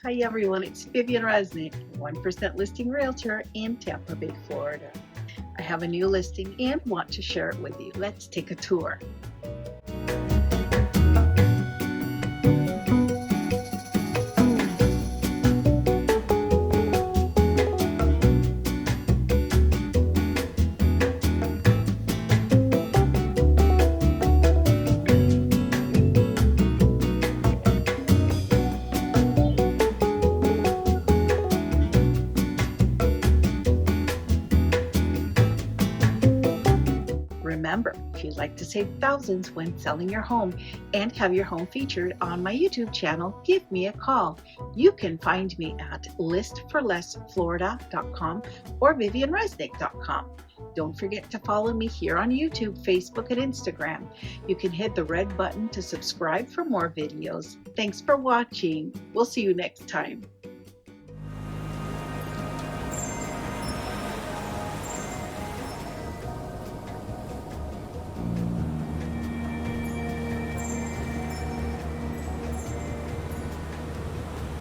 Hi everyone, it's Vivian Resnick, 1% listing realtor in Tampa Bay, Florida. I have a new listing and want to share it with you. Let's take a tour. Remember, if you'd like to save thousands when selling your home and have your home featured on my YouTube channel, give me a call. You can find me at listforlessflorida.com or vivianresnick.com. Don't forget to follow me here on YouTube, Facebook, and Instagram. You can hit the red button to subscribe for more videos. Thanks for watching. We'll see you next time.